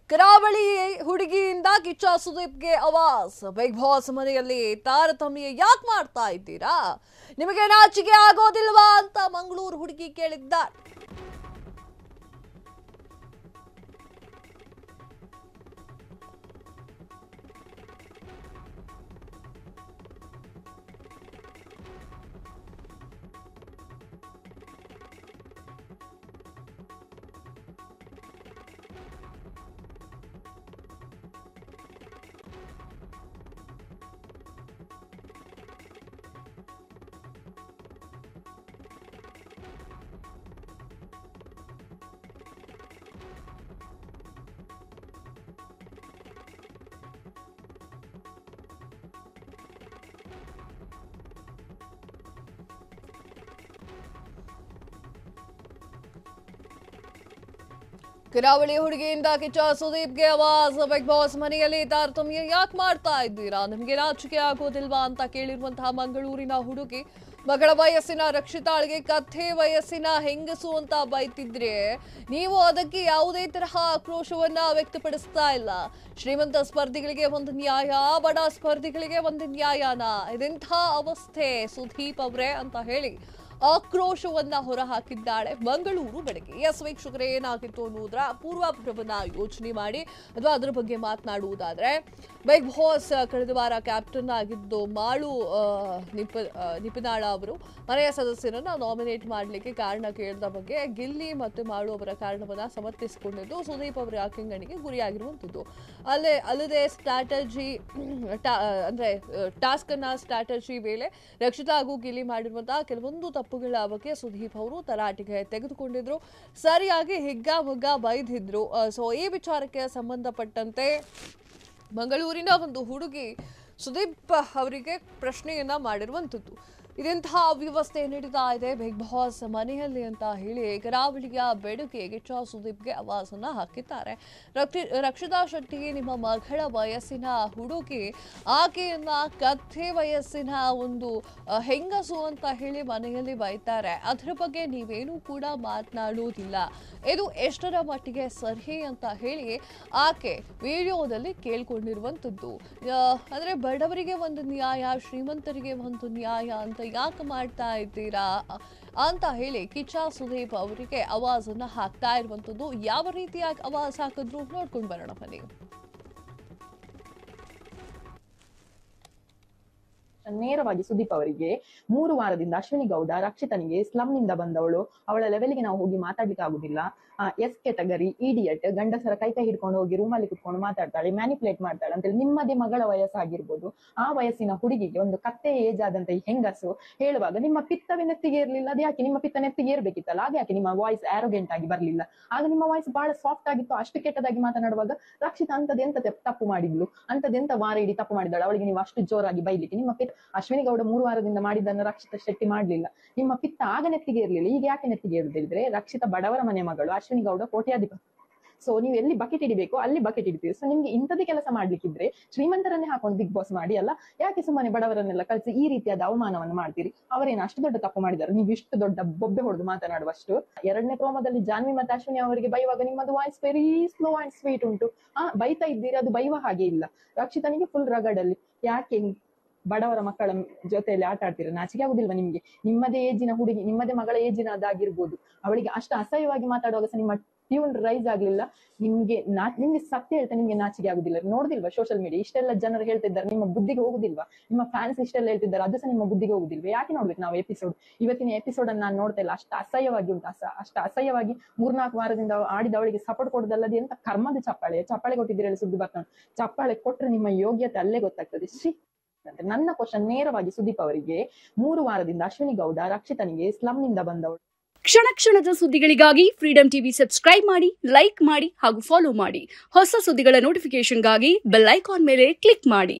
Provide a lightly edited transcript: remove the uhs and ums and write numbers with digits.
ಕರಾವಳಿ ಹುಡುಗಿಯಿಂದ ಕಿಚ್ಚ ಸುದೀಪ್ಗೆ ಆವಾಜ್. Big boss ಮನೆಯಲ್ಲಿ ತಾರತಮ್ಯ ಯಾಕೆ ಮಾಡ್ತಾ ಇದ್ದೀರಾ? ನಿಮಗೆ ನಾಚಿಕೆ ಆಗೋದಿಲ್ವಾ ಅಂತ ಮಂಗಳೂರು ಹುಡುಗಿ ಕೇಳಿದ್ದಾರೆ. ಕರಾವಳಿ ಹುಡುಗಿಯಿಂದ ಕಿಚ್ಚ ಸುದೀಪ್ಗೆ ಆವಾಜ್. ಬಿಗ್ ಬಾಸ್ ಮನೆಯಲ್ಲಿ ತಾರತಮ್ಯ ಯಾಕೆ ಮಾಡ್ತಾ ಇದ್ದೀರಾ? ನಿಮಗೆ ನಾಚಿಕೆ ಆಗೋದಿಲ್ವಾ ಅಂತ ಕೇಳಿರುವಂತಹ ಮಂಗಳೂರಿನ ಹುಡುಗಿ ಮಗಳ ವಯಸ್ಸಿನ ರಕ್ಷಿತಾಳಿಗೆ ಕಥೆ ವಯಸ್ಸಿನ ಹೆಂಗಸು ಅಂತ ಬೈತಿದ್ರೆ ನೀವು ಅದಕ್ಕೆ ಯಾವುದೇ ತರಹ ಆಕ್ರೋಶವನ್ನ ವ್ಯಕ್ತಪಡಿಸ್ತಾ ಇಲ್ಲ. ಶ್ರೀಮಂತ ಸ್ಪರ್ಧಿಗಳಿಗೆ ಒಂದು ನ್ಯಾಯ, ಬಡ ಸ್ಪರ್ಧಿಗಳಿಗೆ ಒಂದು ನ್ಯಾಯನ? ಇದೆಂಥ ಅವಸ್ಥೆ ಸುದೀಪ್ ಅವರೇ ಅಂತ ಹೇಳಿ ಆಕ್ರೋಶವನ್ನ ಹೊರಹಾಕಿದ್ದಾಳೆ ಮಂಗಳೂರು ಬೆಳಗ್ಗೆ. ಎಸ್ ವೀಕ್ಷಕರೇ, ಏನಾಗಿತ್ತು ಅನ್ನೋದ್ರ ಪೂರ್ವಾಪರವನ್ನ ಯೋಚನೆ ಮಾಡಿ ಅಥವಾ ಅದರ ಬಗ್ಗೆ ಮಾತನಾಡುವುದಾದ್ರೆ, ಬಿಗ್ ಬಾಸ್ ಕಳೆದ ವಾರ ಕ್ಯಾಪ್ಟನ್ ಆಗಿದ್ದು ಮಾಳು ನಿಪುಣಾಳ ಅವರು ಮನೆಯ ಸದಸ್ಯರನ್ನ ನಾಮಿನೇಟ್ ಮಾಡಲಿಕ್ಕೆ ಕಾರಣ ಕೇಳಿದ ಬಗ್ಗೆ ಗಿಲ್ಲಿ ಮತ್ತು ಮಾಳು ಅವರ ಕಾರಣವನ್ನ ಸಮರ್ಥಿಸಿಕೊಂಡಿದ್ದು ಸುದೀಪ್ ಅವರ ಕೆಂಗಣಿಗೆ ಗುರಿಯಾಗಿರುವಂಥದ್ದು. ಅಲ್ಲದೆ ಸ್ಟ್ರಾಟಜಿ ಅಂದ್ರೆ ಟಾಸ್ಕ್ ಅನ್ನ ಸ್ಟ್ರಾಟಜಿ ವೇಳೆ ರಕ್ಷಿತಾ ಹಾಗೂ ಗಿಲ್ಲಿ ಮಾಡಿರುವಂತಹ ಕೆಲವೊಂದು ತಪ್ಪುಗಳ ಬಗ್ಗೆ ಸುದೀಪ್ ಅವರು ತರಾಟೆಗೆ ತೆಗೆದುಕೊಂಡಿದ್ರು. ಸರಿಯಾಗಿ ಹಿಗ್ಗಾಮುಗ್ಗಾ ಬೈದಿದ್ರು. ಸೊ ಈ ವಿಚಾರಕ್ಕೆ ಸಂಬಂಧಪಟ್ಟಂತೆ ಮಂಗಳೂರಿನ ಒಂದು ಹುಡುಗಿ ಸುದೀಪ್ ಅವರಿಗೆ ಪ್ರಶ್ನೆಯನ್ನ ಮಾಡಿರುವಂಥದ್ದು. ಇದೆಂತಹ ಅವ್ಯವಸ್ಥೆ ನಡೀತಾ ಇದೆ ಬಿಗ್ ಬಾಸ್ ಮನೆಯಲ್ಲಿ ಅಂತ ಹೇಳಿ ಕರಾವಳಿಯ ಬೆಡುಗೆ ಕಿಚ್ಚ ಸುದೀಪ್ಗೆ ಆವಾಜನ್ನ ಹಾಕಿದ್ದಾರೆ. ರಕ್ಷಿತಾ ಶೆಟ್ಟಿ ನಿಮ್ಮ ಮಗಳ ವಯಸ್ಸಿನ ಹುಡುಗಿ, ಆಕೆಯನ್ನ ಕಥೆ ವಯಸ್ಸಿನ ಒಂದು ಹೆಂಗಸು ಅಂತ ಹೇಳಿ ಮನೆಯಲ್ಲಿ ಬೈತಾರೆ. ಅದರ ಬಗ್ಗೆ ನೀವೇನೂ ಕೂಡ ಮಾತನಾಡುವುದಿಲ್ಲ. ಇದು ಎಷ್ಟರ ಮಟ್ಟಿಗೆ ಸರಿ ಅಂತ ಹೇಳಿ ಆಕೆ ವಿಡಿಯೋದಲ್ಲಿ ಕೇಳ್ಕೊಂಡಿರುವಂಥದ್ದು. ಅಂದ್ರೆ ಬಡವರಿಗೆ ಒಂದು ನ್ಯಾಯ, ಶ್ರೀಮಂತರಿಗೆ ಒಂದು ನ್ಯಾಯ ಅಂತ ಯಾಕೆ ಮಾಡ್ತಾ ಇದ್ದೀರಾ ಅಂತ ಹೇಳಿ ಕಿಚ್ಚ ಸುದೀಪ್ ಅವರಿಗೆ ಆವಾಜನ್ನ ಹಾಕ್ತಾ ಇರುವಂತದ್ದು. ಯಾವ ರೀತಿಯಾಗಿ ಆವಾಜ್ ಹಾಕಿದ್ರು ನೋಡ್ಕೊಂಡು ಬರೋಣ ಬನ್ನಿ. ನೇರವಾಗಿ ಸುದೀಪ್ ಅವರಿಗೆ 3 ವಾರದಿಂದ ಅಶ್ವಿನಿ ಗೌಡ ರಕ್ಷಿತನಿಗೆ ಸ್ಲಮ್ ನಿಂದ ಬಂದವಳು, ಅವಳ ಲೆವೆಲ್ಗೆ ನಾವು ಹೋಗಿ ಮಾತಾಡ್ಲಿಕ್ಕೆ ಆಗುದಿಲ್ಲ, ಎಸ್ ಕೆಟಗರಿ, ಇಡಿಯಟ್, ಗಂಡಸರ ಕೈ ಹಿಡ್ಕೊಂಡು ಹೋಗಿ ರೂಮಲ್ಲಿ ಕುತ್ಕೊಂಡು ಮಾತಾಡ್ತಾಳೆ, ಮ್ಯಾನಿಪುಲೇಟ್ ಮಾಡ್ತಾಳೆ ಅಂತೇಳಿ ನಿಮ್ಮದೇ ಮಗಳ ವಯಸ್ಸಾಗಿರ್ಬೋದು ಆ ವಯಸ್ಸಿನ ಹುಡುಗಿಗೆ ಒಂದು ಕತ್ತೆ ಏಜ್ ಆದಂತ ಈ ಹೆಂಗಸು ಹೇಳುವಾಗ ನಿಮ್ಮ ಪಿತ್ತವೇ ನೆತ್ತಿಗೆ ಇರ್ಲಿಲ್ಲ. ಅದು ಯಾಕೆ ನಿಮ್ಮ ಪಿತ್ತ ನೆತ್ತಿಗೆ ಏರ್ಬೇಕಿತ್ತಲ್ಲ? ಆಗ ಯಾಕೆ ನಿಮ್ಮ ವಾಯ್ಸ್ ಆರೋಗೆಂಟ್ ಆಗಿ ಬರ್ಲಿಲ್ಲ? ಆಗ ನಿಮ್ಮ ವಾಯ್ಸ್ ಬಹಳ ಸಾಫ್ಟ್ ಆಗಿತ್ತು. ಅಷ್ಟು ಕೆಟ್ಟದಾಗಿ ಮಾತನಾಡುವಾಗ ರಕ್ಷಿತಾ ಅಂತದೆಂತ ತಪ್ಪು ಮಾಡಿದ್ಲು, ಅಂತದೆಂತ ವಾರ ಇಡೀ ತಪ್ಪು ಮಾಡಿದ್ದಾಳೆ, ಅವಳಿಗೆ ನೀವು ಅಷ್ಟು ಜೋರಾಗಿ ಬೈಲಿಕ್ಕೆ? ನಿಮ್ಮ ಪಿತ್ತ ಅಶ್ವಿನಿ ಗೌಡ 3 ವಾರದಿಂದ ಮಾಡಿದ್ದನ್ನು ರಕ್ಷಿತಾ ಶೆಟ್ಟಿ ಮಾಡ್ಲಿಲ್ಲ. ನಿಮ್ಮ ಪಿತ್ತ ಆಗ ನೆತ್ತಿಗೆ ಇರ್ಲಿಲ್ಲ, ಈಗ ಯಾಕೆ ನೆತ್ತಿಗೆ ಇರುದಿದ್ರೆ? ರಕ್ಷಿತಾ ಬಡವರ ಮನೆ ಮಗಳು, ಅಶ್ವಿನಿ ಗೌಡ ಕೋಟ್ಯಾಧಿಪತಿ. ಸೊ ನೀವು ಎಲ್ಲಿ ಬಕೆಟ್ ಇಡಬೇಕು ಅಲ್ಲಿ ಬಕೆಟ್ ಇಡ್ತೀವಿ. ಸೊ ನಿಮ್ಗೆ ಇಂಥದೇ ಕೆಲಸ ಮಾಡ್ಲಿಕ್ಕಿದ್ರೆ ಶ್ರೀಮಂತರನ್ನೇ ಹಾಕೊಂಡು ಬಿಗ್ ಬಾಸ್ ಮಾಡಿ ಅಲ್ಲ, ಯಾಕೆ ಸುಮ್ಮನೆ ಬಡವರನ್ನೆಲ್ಲ ಕಳಿಸಿ ಈ ರೀತಿಯಾದ ಅವಮಾನವನ್ನು ಮಾಡ್ತೀರಿ? ಅವರೇನು ಅಷ್ಟು ದೊಡ್ಡ ತಪ್ಪು ಮಾಡಿದ್ದಾರೆ? ನೀವು ಇಷ್ಟು ದೊಡ್ಡ ಬೊಬ್ಬೆ ಹೊಡೆದು ಮಾತನಾಡುವಷ್ಟು? 2ನೇ ಪ್ರೋಮೋದಲ್ಲಿ ಜಾನ್ವಿ ಮತ್ತೆ ಅಶ್ವಿನಿ ಅವರಿಗೆ ಬೈಯುವಾಗ ನಿಮ್ಮದು voice very slow and sweet ಉಂಟು. ಬೈತಾ ಇದ್ದೀರಿ, ಅದು ಬೈಯುವ ಹಾಗೆ ಇಲ್ಲ. ರಕ್ಷಿತನಿಗೆ ಫುಲ್ ರಗಡಲ್ಲಿ. ಯಾಕೆ ಬಡವರ ಮಕ್ಕಳ ಜೊತೆಯಲ್ಲಿ ಆಟ ಆಡ್ತೀರ? ನಾಚಿಕೆ ಆಗುದಿಲ್ವಾ ನಿಮ್ಗೆ? ನಿಮ್ಮದೇ ಏಜಿನ ಹುಡುಗಿ, ನಿಮ್ಮದೇ ಮಗಳ ಏಜಿನ ಅದಾಗಿರ್ಬೋದು, ಅವಳಿಗೆ ಅಷ್ಟು ಅಸಹ್ಯವಾಗಿ ಮಾತಾಡುವಾಗ ಸಹ ನಿಮ್ಮ ಟ್ಯೂನ್ ರೈಸ್ ಆಗ್ಲಿಲ್ಲ. ನಿಮ್ಗೆ ಸತ್ಯ ಹೇಳ್ತಾ ನಿಮ್ಗೆ ನಾಚಿಕೆ ಆಗುದಿಲ್ಲ? ನೋಡುದಿಲ್ವಾ ಸೋಷಿಯಲ್ ಮೀಡಿಯಾ ಇಷ್ಟೆಲ್ಲ ಜನರು ಹೇಳ್ತಿದ್ದಾರೆ, ನಿಮ್ಮ ಬುದ್ಧಿಗೆ ಹೋಗುದಿಲ್ವಾ? ನಿಮ್ಮ ಫ್ಯಾನ್ಸ್ ಇಷ್ಟೆಲ್ಲ ಹೇಳ್ತಿದ್ದಾರೆ, ಅದು ಸಹ ನಿಮ್ಮ ಬುದ್ಧಿಗೆ ಹೋಗುದಿಲ್ವಾ? ಯಾಕೆ ನೋಡ್ಬೇಕು ನಾವು ಎಪಿಸೋಡ್? ಇವತ್ತಿನ ಎಪಿಸೋಡ್ ಅನ್ನು ನಾನು ನೋಡ್ತಾ ಇಲ್ಲ, ಅಷ್ಟು ಅಸಹ್ಯವಾಗಿ ಉಂಟು. ಅಷ್ಟು ಅಸಹ್ಯವಾಗಿ 3-4 ವಾರದಿಂದ ಆಡಿದವಳಿಗೆ ಸಪೋರ್ಟ್ ಕೊಡುದಲ್ಲದೆ ಎಂತ ಕರ್ಮದ ಚಪ್ಪಾಳೆ ಕೊಟ್ಟಿದ್ದೀರಿ ಸುದ್ದಿ ಬರ್ತಾನೆ. ಚಪ್ಪಾಳೆ ಕೊಟ್ರೆ ನಿಮ್ಮ ಯೋಗ್ಯತೆ ಅಲ್ಲೇ ಗೊತ್ತಾಗ್ತದೆ. ನನ್ನ ಕ್ವಶನ್ ನೇರವಾಗಿ ಸುದೀಪ್ ಅವರಿಗೆ 3 ವಾರದಿಂದ ಅಶ್ವಿನಿ ಗೌಡ ರಕ್ಷಿತನಿಗೆ ಸ್ಲಮ್ ನಿಂದ ಬಂದವಳು. ಕ್ಷಣ ಕ್ಷಣದ ಸುದ್ದಿಗಳಿಗಾಗಿ ಫ್ರೀಡಂ ಟಿವಿ ಸಬ್ಸ್ಕ್ರೈಬ್ ಮಾಡಿ, ಲೈಕ್ ಮಾಡಿ ಹಾಗೂ ಫಾಲೋ ಮಾಡಿ. ಹೊಸ ಸುದ್ದಿಗಳ ನೋಟಿಫಿಕೇಶನ್ಗಾಗಿ ಬೆಲ್ ಐಕಾನ್ ಮೇಲೆ ಕ್ಲಿಕ್ ಮಾಡಿ.